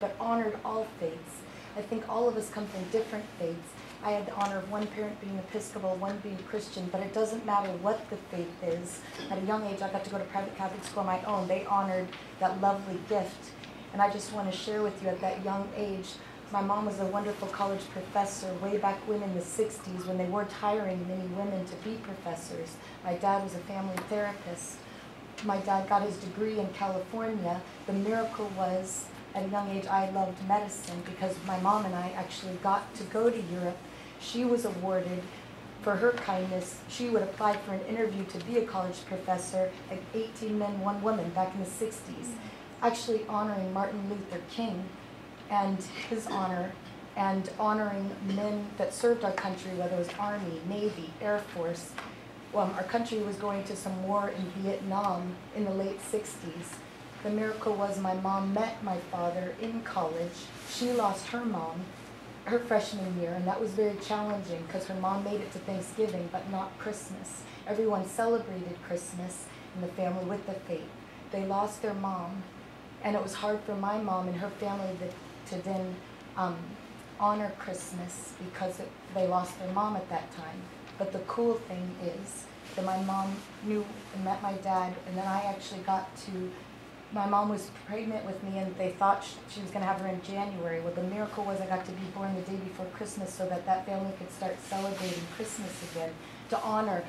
but honored all faiths. I think all of us come from different faiths. I had the honor of one parent being Episcopal, one being Christian, but it doesn't matter what the faith is. At a young age, I got to go to private Catholic school on my own. They honored that lovely gift. And I just want to share with you, at that young age, my mom was a wonderful college professor way back when in the 60s, when they weren't hiring many women to be professors. My dad was a family therapist. My dad got his degree in California. The miracle was, at a young age, I loved medicine because my mom and I actually got to go to Europe. She was awarded, for her kindness, she would apply for an interview to be a college professor, like 18 men, 1 woman, back in the 60s, actually honoring Martin Luther King and his honor, and honoring men that served our country, whether it was Army, Navy, Air Force. Our country was going to some war in Vietnam in the late 60s. The miracle was my mom met my father in college. She lost her mom her freshman year, and that was very challenging because her mom made it to Thanksgiving, but not Christmas. Everyone celebrated Christmas in the family with the faith. They lost their mom, and it was hard for my mom and her family to then honor Christmas because they lost their mom at that time. But the cool thing is that my mom knew and met my dad, and then I actually got to, my mom was pregnant with me and they thought she was going to have her in January. Well, the miracle was I got to be born the day before Christmas so that that family could start celebrating Christmas again, to honor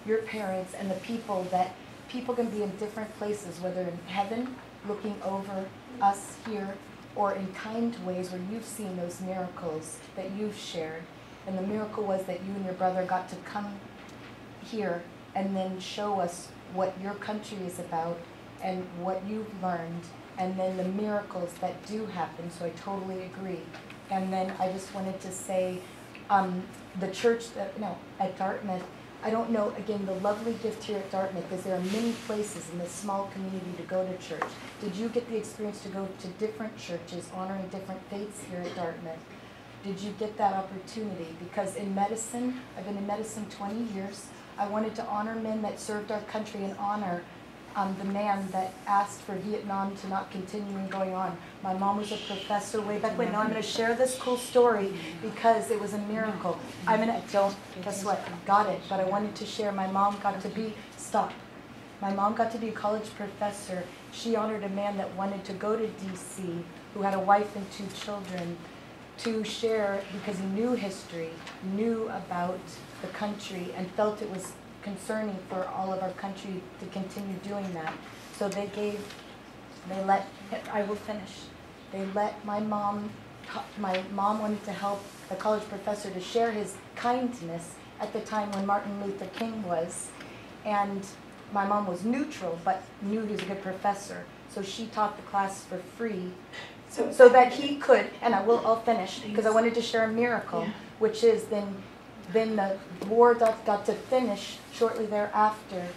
your parents and the people that people can be in different places, whether in heaven, looking over us here, or in kind ways where you've seen those miracles that you've shared. And the miracle was that you and your brother got to come here and then show us what your country is about and what you've learned, and then the miracles that do happen. So I totally agree. And then I just wanted to say, the church at Dartmouth, I don't know, again, the lovely gift here at Dartmouth is there are many places in this small community to go to church. Did you get the experience to go to different churches honoring different faiths here at Dartmouth? Did you get that opportunity? Because in medicine, I've been in medicine 20 years. I wanted to honor men that served our country and honor the man that asked for Vietnam to not continue going on. My mom was a professor way back when. Now I'm going to share this cool story because it was a miracle. Guess what? Got it. But I wanted to share. My mom got to be, My mom got to be a college professor. She honored a man that wanted to go to D.C., who had a wife and 2 children, to share, because he knew history, knew about the country, and felt it was concerning for all of our country to continue doing that. So I will finish. They let my mom wanted to help the college professor to share his kindness at the time when Martin Luther King was. And my mom was neutral, but knew he was a good professor. So she taught the class for free so that he could, and I'll finish, because I wanted to share a miracle, which is then the war got to finish shortly thereafter,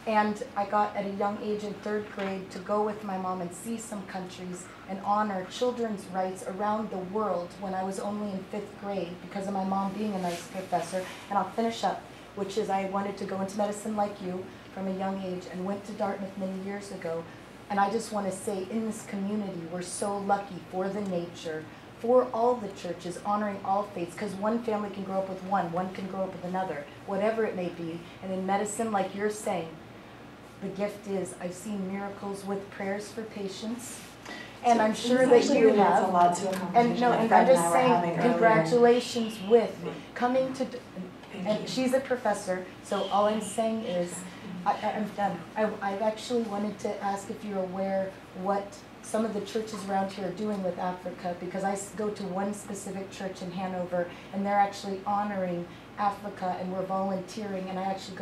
and I got at a young age in 3rd grade to go with my mom and see some countries and honor children's rights around the world when I was only in 5th grade because of my mom being a nice professor. And I'll finish up, which is I wanted to go into medicine like you from a young age and went to Dartmouth many years ago. And I just want to say, in this community, we're so lucky for the nature, for all the churches, honoring all faiths, because one family can grow up with one can grow up with another, whatever it may be. And in medicine, like you're saying, the gift is, I've seen miracles with prayers for patients, and I'm sure that you have. A lot to and I'm just saying, congratulations with coming to, and she's a professor, so all I'm saying is, I'm done. I've actually wanted to ask if you're aware what some of the churches around here are doing with Africa, because I go to one specific church in Hanover, and they're actually honoring Africa, and we're volunteering, and I actually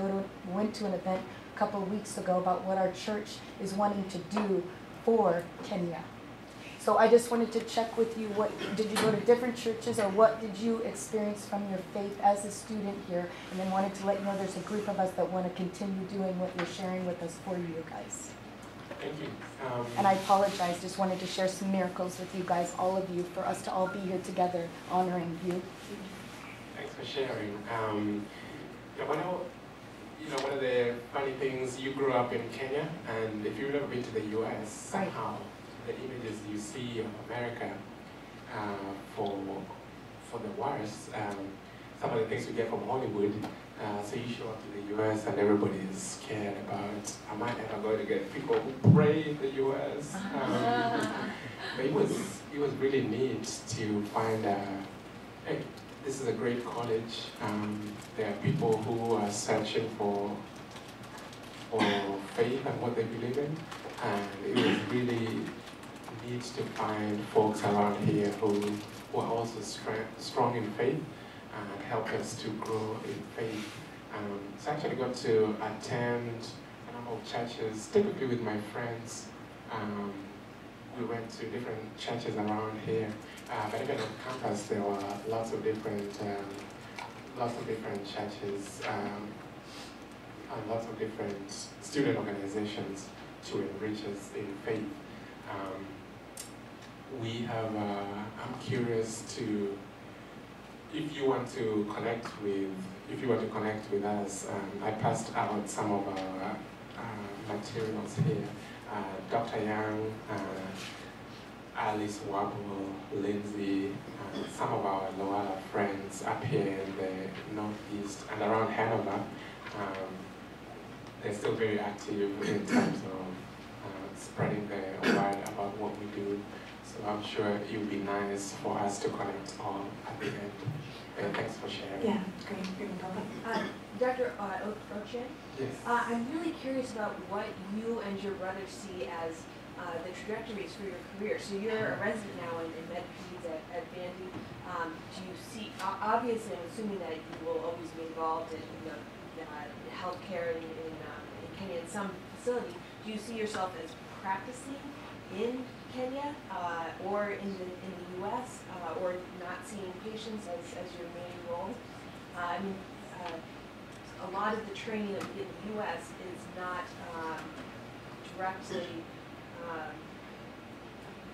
went to an event a couple of weeks ago about what our church is wanting to do for Kenya. So I just wanted to check with you, did you go to different churches, or what did you experience from your faith as a student here? And then wanted to let you know there's a group of us that want to continue doing what you're sharing with us for you guys. Thank you. And I apologize, just wanted to share some miracles with you guys, all of you, for us to all be here together honoring you. Thanks for sharing. One of the funny things, you grew up in Kenya, and if you've never been to the US, somehow the images you see of America for the wars, some of the things we get from Hollywood. So you show up to the US and everybody is scared about, am I ever going to get people who pray in the US? But it was really neat to find, hey, this is a great college. There are people who are searching for faith and what they believe in. And it was really neat to find folks around here who are also strong in faith and help us to grow in faith. So I actually got to attend a number of churches, typically with my friends. We went to different churches around here, but even on campus there were lots of different churches and lots of different student organizations to enrich us in faith. We have, I'm curious to, if you want to connect with us, I passed out some of our materials here. Dr. Young, Alice Wabble, Lindsay, some of our Loala friends up here in the Northeast and around Hanover, they're still very active in terms of spreading the word about what we do. So I'm sure it would be nice for us to connect all at the end. And thanks for sharing. Yeah, great. Dr. Ochen, Yes. I'm really curious about what you and your brother see as the trajectories for your career. So you're a resident now in MedPeds at Vandy. Do you see, obviously I'm assuming that you will always be involved in healthcare in Kenya in some facility. Do you see yourself as practicing in Kenya or in the US or not seeing patients as your main role? I mean, a lot of the training in the US is not directly,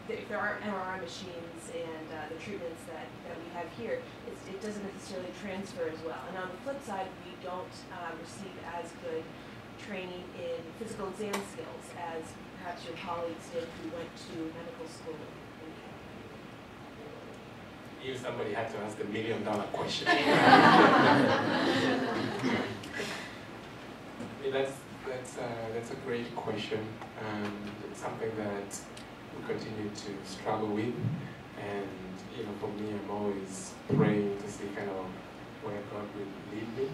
if there aren't MRI machines and the treatments that we have here, it doesn't necessarily transfer as well. And on the flip side, we don't receive as good training in physical exam skills as perhaps your colleagues did who went to medical school in Kenya. You, somebody had to ask the $1 million question. That's a great question, and it's something that we continue to struggle with. And for me, I'm always praying to see kind of where God will lead me.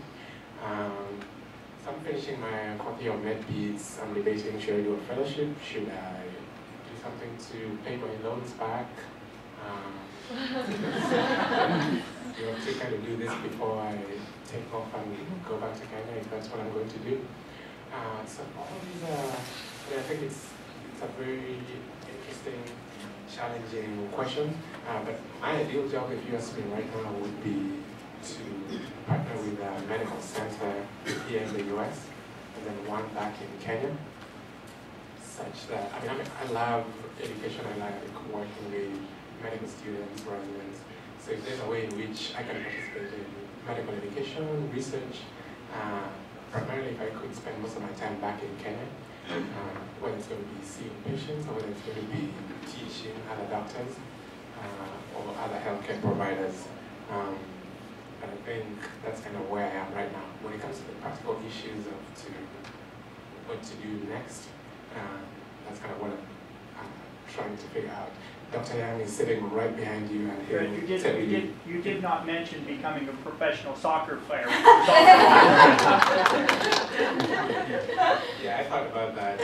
So I'm finishing my 4th year of MedPeds. I'm debating, should I do a fellowship? Should I do something to pay my loans back? To kind of do this before I take off and go back to Kenya, if that's what I'm going to do. So all these are, I think it's a very interesting, challenging question. But my ideal job, if you ask me right now, would be to partner with a medical center here in the US and then one back in Kenya, such that, I love education, I like working with medical students, residents. So if there's a way in which I can participate in medical education, research, primarily if I could spend most of my time back in Kenya, whether it's going to be seeing patients or whether it's going to be teaching other doctors or other healthcare providers. But I think that's kind of where I am right now. When it comes to the practical issues of what to do next, that's kind of what I'm trying to figure out. Dr. Yang is sitting right behind you, and you did not mention becoming a professional soccer player. Yeah, I thought about that.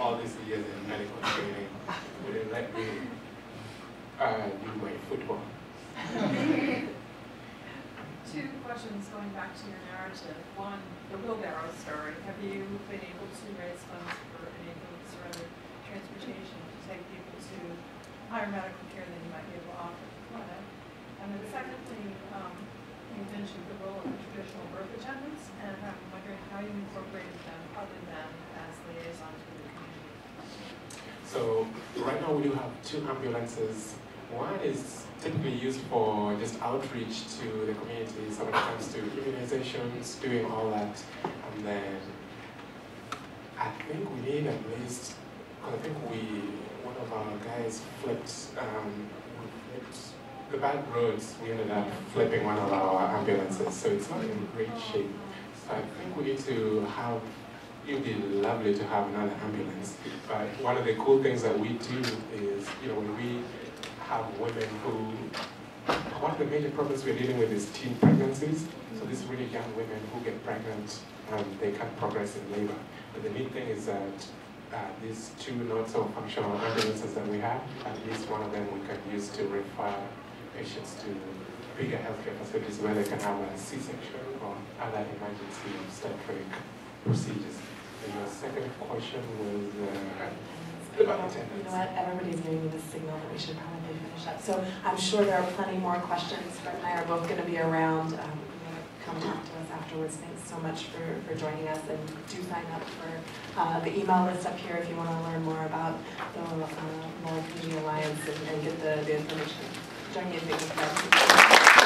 All these years in medical training wouldn't let me do my football. Two questions going back to your narrative. One, the wheelbarrow story. Have you been able to raise funds for any booths or other transportation to take people to higher medical care than you might be able to offer at the clinic? And then secondly, you mentioned the role of traditional birth attendants, and I'm wondering how you incorporated them other than as liaisons with the community. So right now we do have 2 ambulances. One is typically used for just outreach to the community, so when it comes to immunizations, doing all that. And then I think we need at least I think one of our guys flipped the bad roads. We ended up flipping one of our ambulances, so it's not in great shape. So I think we need to have, it would be lovely to have another ambulance, but one of the cool things that we do is, when we have women who, one of the major problems we're dealing with is teen pregnancies. So these really young women who get pregnant and they can't progress in labor. But the neat thing is that these two not so functional ambulances that we have, at least one of them we can use to refer patients to bigger healthcare facilities where they can have a C-section or other emergency obstetric procedures. And your second question was about attendance. You know what, everybody's giving me this signal that we should probably finish up. So I'm sure there are plenty more questions. Fred and I are both going to be around. Come talk to us afterwards. Thanks so much for joining us, and do sign up for the email list up here if you want to learn more about the Mullen Community Alliance and get the information. Join me in thanking Fred.